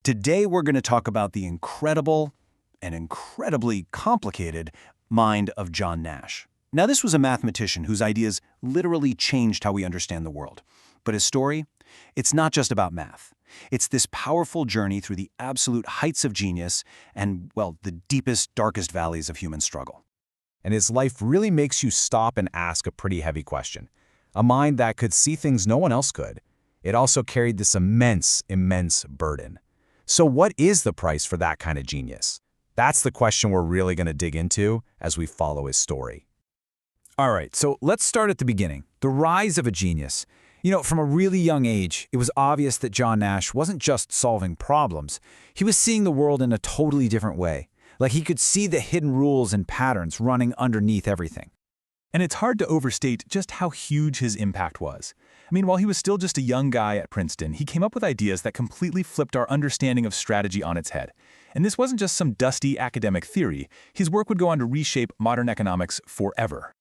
Today we're going to talk about the incredible and incredibly complicated mind of John Nash. Now, this was a mathematician whose ideas literally changed how we understand the world. But his story? It's not just about math. It's this powerful journey through the absolute heights of genius and, well, the deepest, darkest valleys of human struggle. And his life really makes you stop and ask a pretty heavy question. A mind that could see things no one else could. It also carried this immense burden. So what is the price for that kind of genius? That's the question we're really going to dig into as we follow his story. All right, so let's start at the beginning. The rise of a genius. From a really young age, it was obvious that John Nash wasn't just solving problems. He was seeing the world in a totally different way. Like he could see the hidden rules and patterns running underneath everything. And it's hard to overstate just how huge his impact was. While he was still just a young guy at Princeton, he came up with ideas that completely flipped our understanding of strategy on its head. And this wasn't just some dusty academic theory. His work would go on to reshape modern economics forever.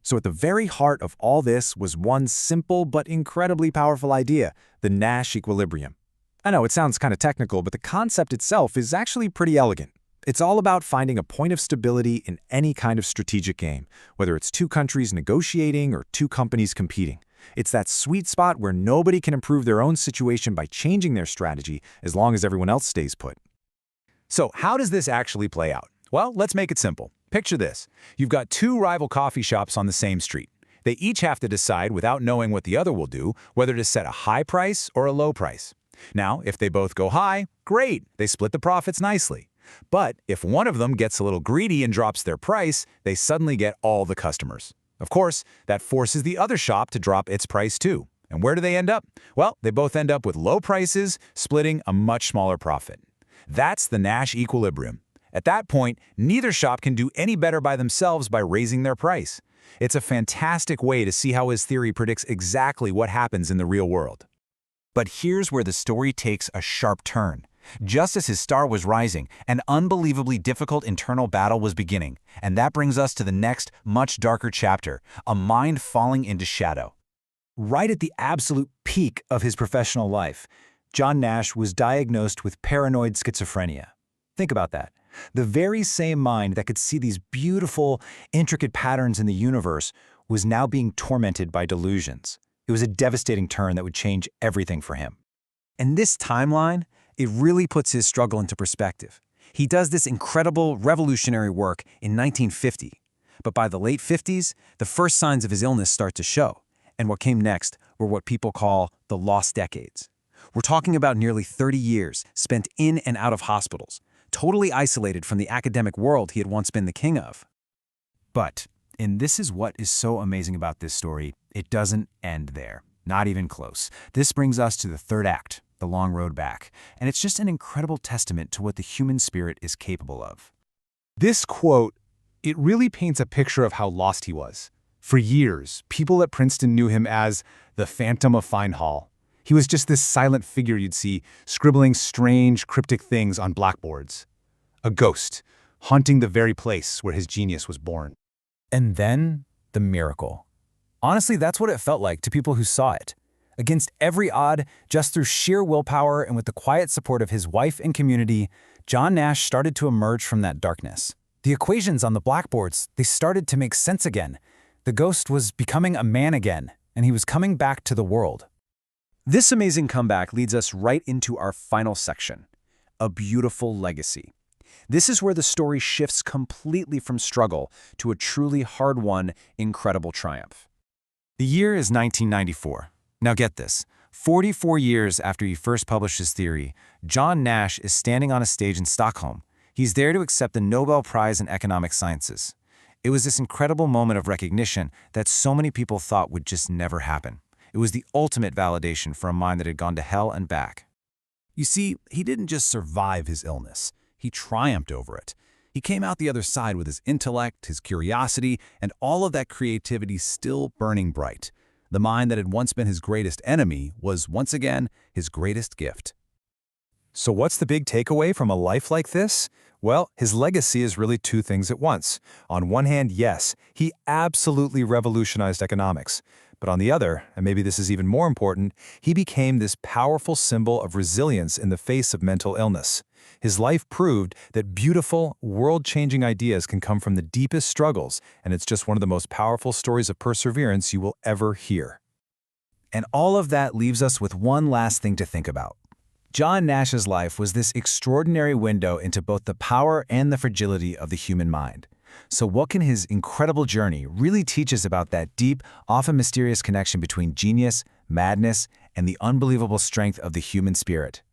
So at the very heart of all this was one simple but incredibly powerful idea, the Nash equilibrium. I know it sounds kind of technical, but the concept itself is actually pretty elegant. It's all about finding a point of stability in any kind of strategic game, whether it's two countries negotiating or two companies competing. It's that sweet spot where nobody can improve their own situation by changing their strategy as long as everyone else stays put. So how does this actually play out? Well, let's make it simple. Picture this. You've got two rival coffee shops on the same street. They each have to decide, without knowing what the other will do, whether to set a high price or a low price. Now, if they both go high, great, they split the profits nicely. But if one of them gets a little greedy and drops their price, they suddenly get all the customers. Of course, that forces the other shop to drop its price too. And where do they end up? Well, they both end up with low prices, splitting a much smaller profit. That's the Nash equilibrium. At that point, neither shop can do any better by themselves by raising their price. It's a fantastic way to see how his theory predicts exactly what happens in the real world. But here's where the story takes a sharp turn. Just as his star was rising, an unbelievably difficult internal battle was beginning, and that brings us to the next, much darker chapter, a mind falling into shadow. Right at the absolute peak of his professional life, John Nash was diagnosed with paranoid schizophrenia. Think about that. The very same mind that could see these beautiful, intricate patterns in the universe was now being tormented by delusions. It was a devastating turn that would change everything for him. And this timeline, it really puts his struggle into perspective. He does this incredible revolutionary work in 1950. But by the late 50s, the first signs of his illness start to show. And what came next were what people call the lost decades. We're talking about nearly 30 years spent in and out of hospitals, totally isolated from the academic world he had once been the king of. But, and this is what is so amazing about this story, it doesn't end there. Not even close. This brings us to the third act, the long road back, and it's just an incredible testament to what the human spirit is capable of. This quote, it really paints a picture of how lost he was. For years, people at Princeton knew him as the Phantom of Fine Hall. He was just this silent figure you'd see scribbling strange, cryptic things on blackboards. A ghost, haunting the very place where his genius was born. And then, the miracle. Honestly, that's what it felt like to people who saw it. Against every odd, just through sheer willpower and with the quiet support of his wife and community, John Nash started to emerge from that darkness. The equations on the blackboards, they started to make sense again. The ghost was becoming a man again, and he was coming back to the world. This amazing comeback leads us right into our final section, a beautiful legacy. This is where the story shifts completely from struggle to a truly hard-won, incredible triumph. The year is 1994. Now get this, 44 years after he first published his theory, John Nash is standing on a stage in Stockholm. He's there to accept the Nobel Prize in Economic Sciences. It was this incredible moment of recognition that so many people thought would just never happen. It was the ultimate validation for a mind that had gone to hell and back. You see, he didn't just survive his illness. He triumphed over it. He came out the other side with his intellect, his curiosity, and all of that creativity still burning bright. The mind that had once been his greatest enemy was once again his greatest gift. So what's the big takeaway from a life like this? Well, his legacy is really two things at once. On one hand, yes, he absolutely revolutionized economics. But on the other, and maybe this is even more important, he became this powerful symbol of resilience in the face of mental illness. His life proved that beautiful, world-changing ideas can come from the deepest struggles, and it's just one of the most powerful stories of perseverance you will ever hear. And all of that leaves us with one last thing to think about. John Nash's life was this extraordinary window into both the power and the fragility of the human mind. So what can his incredible journey really teach us about that deep, often mysterious connection between genius, madness, and the unbelievable strength of the human spirit?